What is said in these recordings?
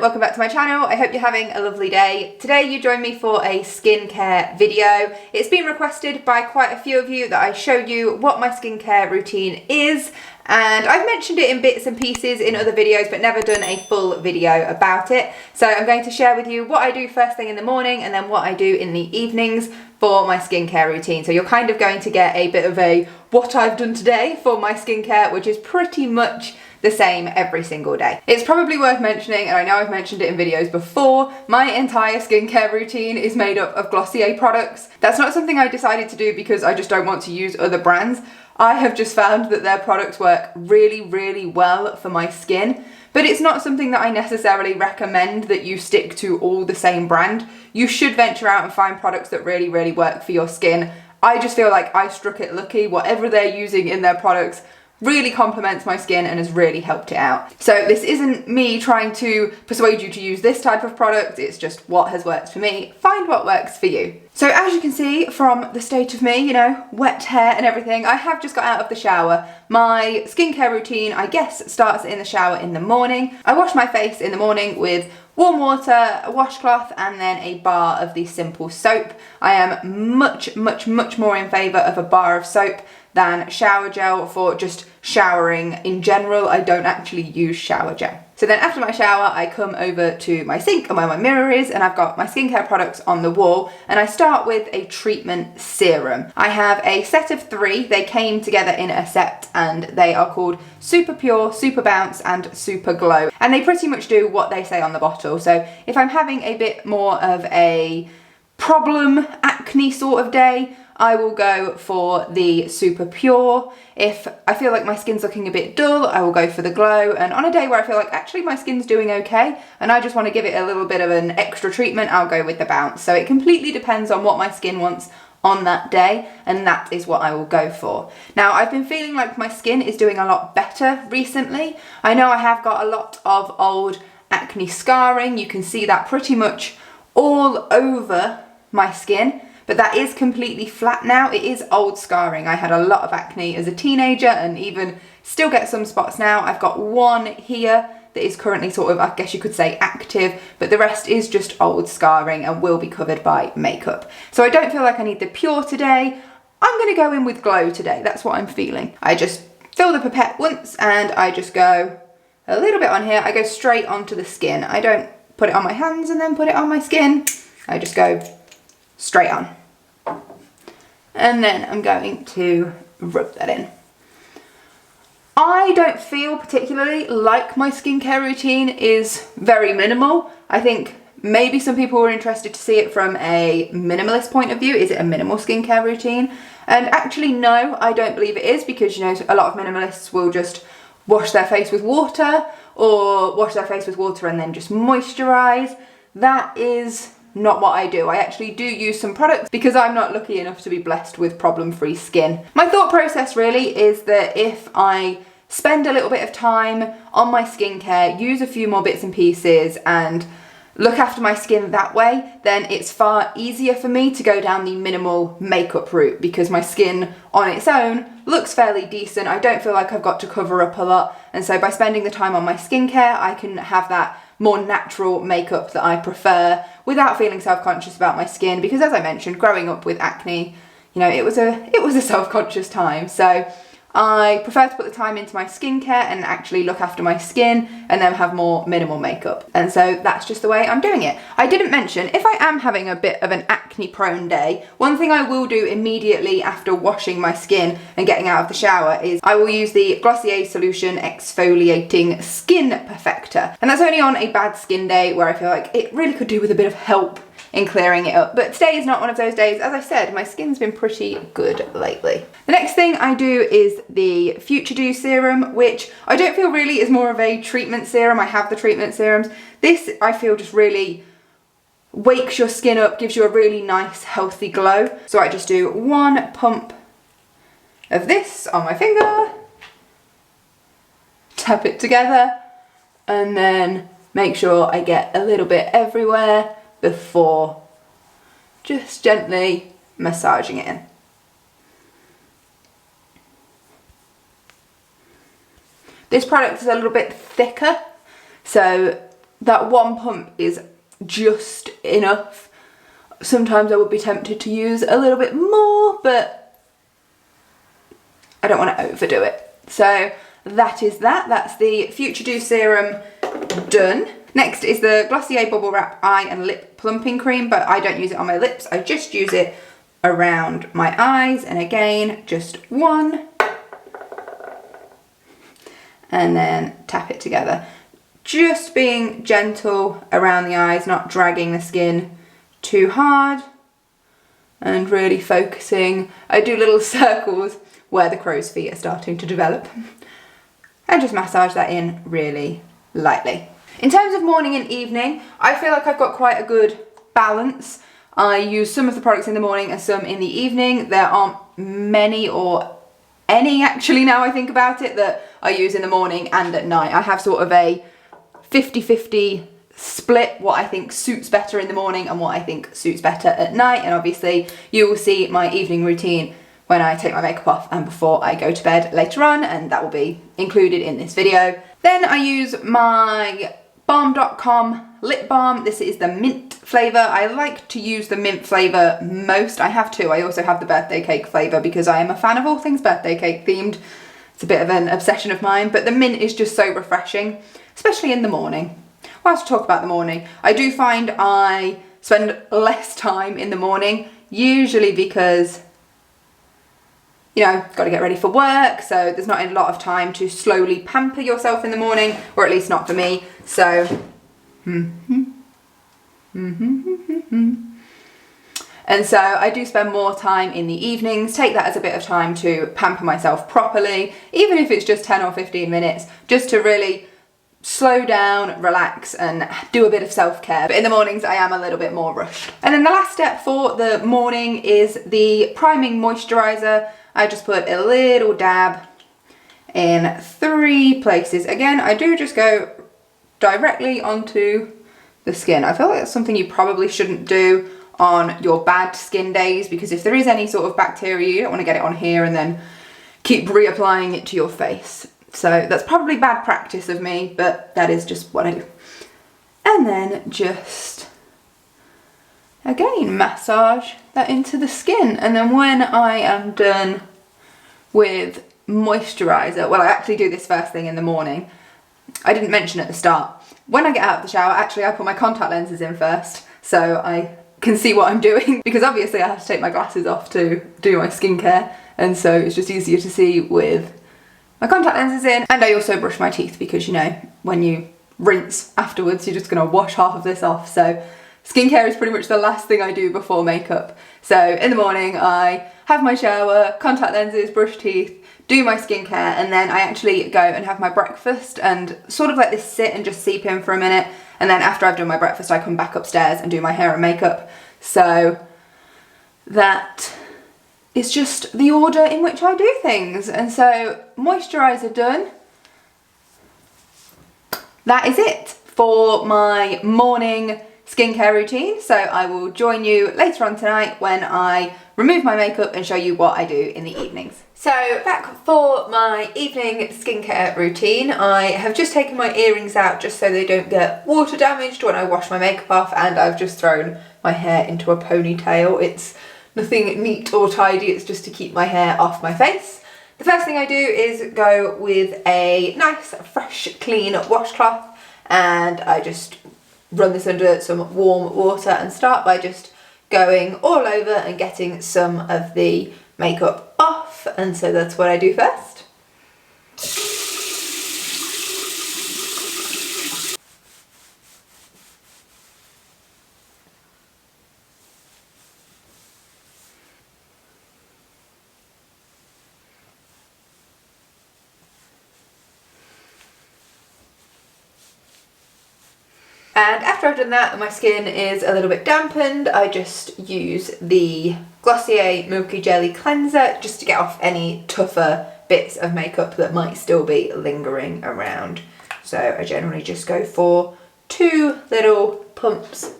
welcome back to my channel. I hope you're having a lovely day. Today you join me for a skincare video. It's been requested by quite a few of you that I show you what my skincare routine is, and I've mentioned it in bits and pieces in other videos but never done a full video about it. So I'm going to share with you what I do first thing in the morning and then what I do in the evenings for my skincare routine. So you're kind of going to get a bit of a what I've done today for my skincare, which is pretty much the same every single day. It's probably worth mentioning, and I know I've mentioned it in videos before, my entire skincare routine is made up of Glossier products. That's not something I decided to do because I just don't want to use other brands. I have just found that their products work really, really well for my skin, but it's not something that I necessarily recommend that you stick to all the same brand. You should venture out and find products that really, really work for your skin. I just feel like I struck it lucky. Whatever they're using in their products really complements my skin and has really helped it out. So this isn't me trying to persuade you to use this type of product, it's just what has worked for me. Find what works for you. So as you can see from the state of me, you know, wet hair and everything, I have just got out of the shower. My skincare routine, I guess, starts in the shower in the morning. I wash my face in the morning with warm water, a washcloth, and then a bar of the simple soap. I am much more in favour of a bar of soap than shower gel for just showering in general. I don't actually use shower gel. So then after my shower, I come over to my sink and where my mirror is, and I've got my skincare products on the wall, and I start with a treatment serum. I have a set of 3. They came together in a set and they are called Super Pure, Super Bounce and Super Glow. And they pretty much do what they say on the bottle. So if I'm having a bit more of a problem acne sort of day, I will go for the Super Pure. If I feel like my skin's looking a bit dull, I will go for the Glow. And on a day where I feel like actually my skin's doing okay and I just want to give it a little bit of an extra treatment, I'll go with the Bounce. So it completely depends on what my skin wants on that day, and that is what I will go for. Now, I've been feeling like my skin is doing a lot better recently. I know I have got a lot of old acne scarring. You can see that pretty much all over my skin, but that is completely flat now. It is old scarring. I had a lot of acne as a teenager and even still get some spots now. I've got one here that is currently sort of, I guess you could say, active, but the rest is just old scarring and will be covered by makeup. So I don't feel like I need the Pure today. I'm gonna go in with Glow today. That's what I'm feeling. I just fill the pipette once and I just go a little bit on here. I go straight onto the skin. I don't put it on my hands and then put it on my skin. I just go straight on. And then I'm going to rub that in. I don't feel particularly like my skincare routine is very minimal. I think maybe some people were interested to see it from a minimalist point of view. Is it a minimal skincare routine? And actually no, I don't believe it is, because, you know, a lot of minimalists will just wash their face with water or wash their face with water and then just moisturize. That is not what I do. I actually do use some products because I'm not lucky enough to be blessed with problem-free skin. My thought process really is that if I spend a little bit of time on my skincare, use a few more bits and pieces and look after my skin that way, then it's far easier for me to go down the minimal makeup route, because my skin on its own looks fairly decent. I don't feel like I've got to cover up a lot, and so by spending the time on my skincare, I can have that more natural makeup that I prefer without feeling self-conscious about my skin, because as I mentioned, growing up with acne, you know, it was a self-conscious time. So I prefer to put the time into my skincare and actually look after my skin and then have more minimal makeup. And so that's just the way I'm doing it. I didn't mention, if I am having a bit of an acne-prone day, one thing I will do immediately after washing my skin and getting out of the shower is I will use the Glossier Solution Exfoliating Skin Perfector. And that's only on a bad skin day where I feel like it really could do with a bit of help in clearing it up. But today is not one of those days. As I said, my skin's been pretty good lately. The next thing I do is the Future Dew serum, which I don't feel really is more of a treatment serum. I have the treatment serums. This, I feel, just really wakes your skin up, gives you a really nice, healthy glow. So I just do 1 pump of this on my finger, tap it together, and then make sure I get a little bit everywhere before just gently massaging it in. This product is a little bit thicker, so that one pump is just enough. Sometimes I would be tempted to use a little bit more, but I don't want to overdo it. So that is that. That's the Future Dew Serum done. Next is the Glossier Bubble Wrap Eye and Lip Plumping Cream, but I don't use it on my lips. I just use it around my eyes, and again, just one. And then tap it together. Just being gentle around the eyes, not dragging the skin too hard, and really focusing. I do little circles where the crow's feet are starting to develop, and just massage that in really lightly. In terms of morning and evening, I feel like I've got quite a good balance. I use some of the products in the morning and some in the evening. There aren't many or any, actually, now I think about it, that I use in the morning and at night. I have sort of a 50-50 split, what I think suits better in the morning and what I think suits better at night. And obviously you will see my evening routine when I take my makeup off and before I go to bed later on, and that will be included in this video. Then I use my Balm.com lip balm. This is the mint flavour. I like to use the mint flavour most. I have two. I also have the birthday cake flavour because I am a fan of all things birthday cake themed. It's a bit of an obsession of mine, but the mint is just so refreshing, especially in the morning. Whilst I talk about the morning, I do find I spend less time in the morning, usually because, you know, got to get ready for work, so there's not a lot of time to slowly pamper yourself in the morning, or at least not for me. So, and so I do spend more time in the evenings, take that as a bit of time to pamper myself properly, even if it's just 10 or 15 minutes, just to really slow down, relax, and do a bit of self-care. But in the mornings I am a little bit more rushed. And then the last step for the morning is the priming moisturizer. I just put a little dab in 3 places. Again, I do just go directly onto the skin. I feel like that's something you probably shouldn't do on your bad skin days, because if there is any sort of bacteria, you don't want to get it on here and then keep reapplying it to your face. So that's probably bad practice of me, but that is just what I do. And then just, again, massage that into the skin. And then when I am done with moisturizer, well, I actually do this first thing in the morning. I didn't mention at the start. When I get out of the shower, actually I put my contact lenses in first so I can see what I'm doing, because obviously I have to take my glasses off to do my skincare, and so it's just easier to see with my contact lenses in. And I also brush my teeth because, you know, when you rinse afterwards, you're just going to wash half of this off. So skincare is pretty much the last thing I do before makeup. So in the morning I have my shower, contact lenses, brush teeth, do my skincare, and then I actually go and have my breakfast and sort of let this sit and just seep in for a minute. And then after I've done my breakfast, I come back upstairs and do my hair and makeup. So that is just the order in which I do things. And so moisturizer done. That is it for my morning skincare routine. So I will join you later on tonight when I remove my makeup and show you what I do in the evenings. So back for my evening skincare routine. I have just taken my earrings out just so they don't get water damaged when I wash my makeup off, and I've just thrown my hair into a ponytail. It's nothing neat or tidy, it's just to keep my hair off my face. The first thing I do is go with a nice, fresh, clean washcloth, and I just run this under some warm water and start by just going all over and getting some of the makeup off. And so that's what I do first. And after I've done that, my skin is a little bit dampened. I just use the Glossier Milky Jelly Cleanser just to get off any tougher bits of makeup that might still be lingering around. So I generally just go for 2 little pumps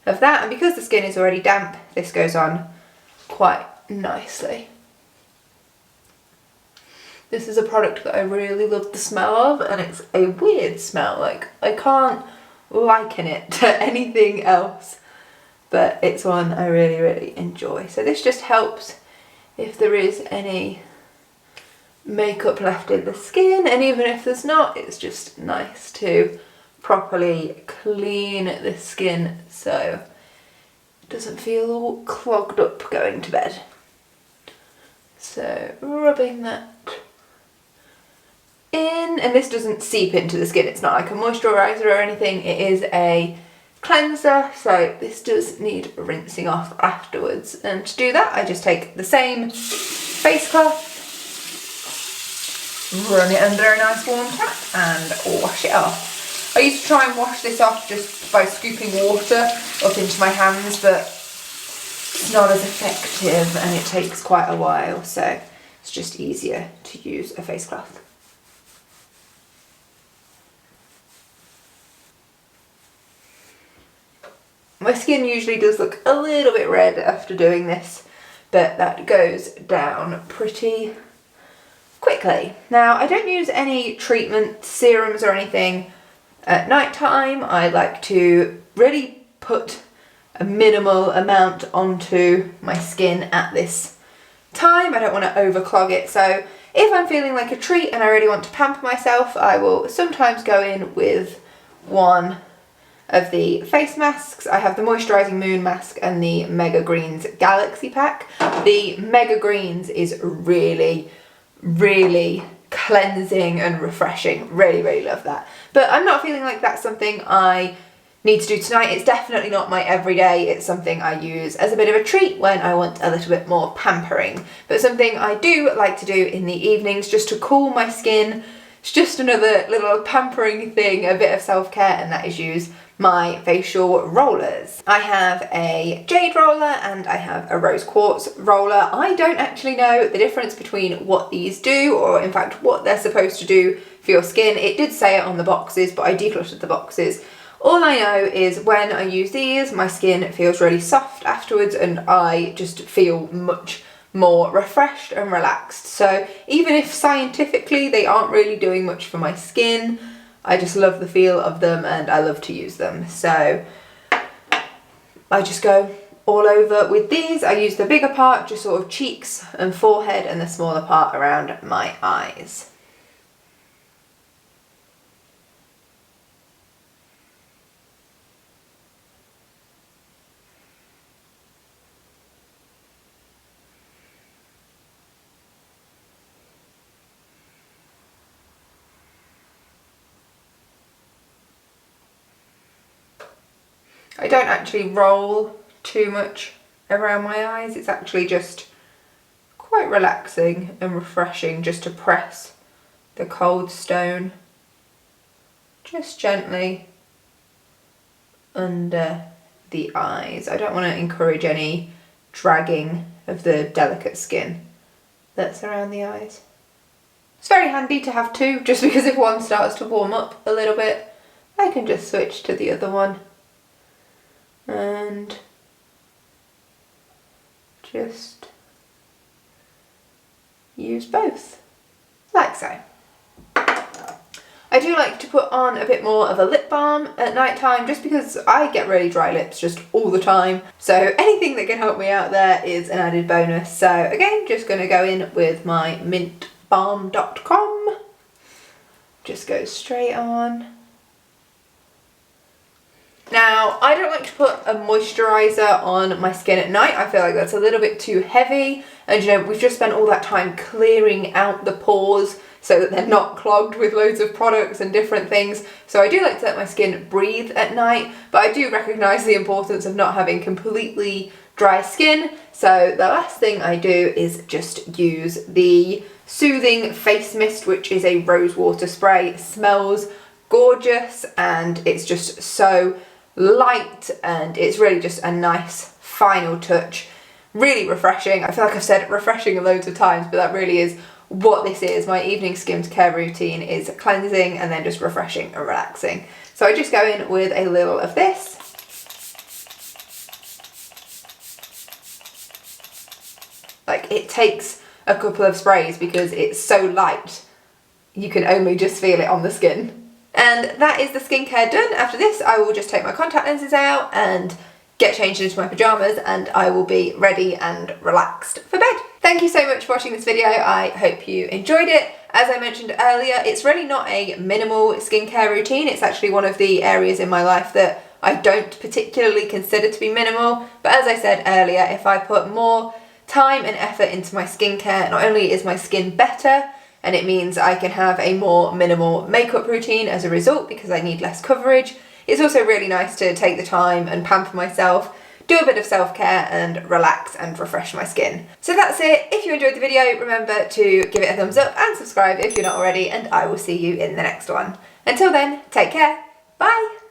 of that. And because the skin is already damp, this goes on quite nicely. This is a product that I really love the smell of, and it's a weird smell. Like, I can't liken it to anything else, but it's one I really, really enjoy. So this just helps if there is any makeup left in the skin, and even if there's not, it's just nice to properly clean the skin so it doesn't feel all clogged up going to bed. So rubbing that in, and this doesn't seep into the skin, it's not like a moisturizer or anything, it is a cleanser, so this does need rinsing off afterwards. And to do that, I just take the same face cloth, run it under a nice warm tap and wash it off. I used to try and wash this off just by scooping water up into my hands, but it's not as effective and it takes quite a while, so it's just easier to use a face cloth. My skin usually does look a little bit red after doing this, but that goes down pretty quickly. Now, I don't use any treatment serums or anything at night time. I like to really put a minimal amount onto my skin at this time. I don't want to overclog it, so if I'm feeling like a treat and I really want to pamper myself, I will sometimes go in with one of the face masks. I have the Moisturizing Moon Mask and the Mega Greens Galaxy Pack. The Mega Greens is really, really cleansing and refreshing. Really, really love that. But I'm not feeling like that's something I need to do tonight. It's definitely not my everyday. It's something I use as a bit of a treat when I want a little bit more pampering. But something I do like to do in the evenings just to cool my skin. It's just another little pampering thing, a bit of self-care, and that is use my facial rollers. I have a jade roller and I have a rose quartz roller. I don't actually know the difference between what these do, or in fact what they're supposed to do for your skin. It did say it on the boxes, but I decluttered the boxes. All I know is when I use these, my skin feels really soft afterwards and I just feel much more refreshed and relaxed. So even if scientifically they aren't really doing much for my skin, I just love the feel of them and I love to use them. So I just go all over with these. I use the bigger part, just sort of cheeks and forehead, and the smaller part around my eyes. I don't actually roll too much around my eyes. It's actually just quite relaxing and refreshing just to press the cold stone just gently under the eyes. I don't want to encourage any dragging of the delicate skin that's around the eyes. It's very handy to have two, just because if one starts to warm up a little bit, I can just switch to the other one and just use both, like so. I do like to put on a bit more of a lip balm at night time, just because I get really dry lips just all the time. So anything that can help me out there is an added bonus. So again, just going to go in with my mintbalm.com. Just go straight on. Now, I don't like to put a moisturizer on my skin at night. I feel like that's a little bit too heavy. And you know, we've just spent all that time clearing out the pores so that they're not clogged with loads of products and different things. So I do like to let my skin breathe at night, but I do recognise the importance of not having completely dry skin. So the last thing I do is just use the Soothing Face Mist, which is a rose water spray. It smells gorgeous and it's just so light, and it's really just a nice final touch. Really refreshing. I feel like I've said refreshing loads of times, but that really is what this is. My evening skincare routine is cleansing and then just refreshing and relaxing. So I just go in with a little of this. Like, it takes a couple of sprays because it's so light, you can only just feel it on the skin. And that is the skincare done. After this, I will just take my contact lenses out and get changed into my pyjamas, and I will be ready and relaxed for bed. Thank you so much for watching this video. I hope you enjoyed it. As I mentioned earlier, it's really not a minimal skincare routine. It's actually one of the areas in my life that I don't particularly consider to be minimal. But as I said earlier, if I put more time and effort into my skincare, not only is my skin better, and it means I can have a more minimal makeup routine as a result because I need less coverage. It's also really nice to take the time and pamper myself, do a bit of self-care and relax and refresh my skin. So that's it. If you enjoyed the video, remember to give it a thumbs up and subscribe if you're not already, and I will see you in the next one. Until then, take care. Bye.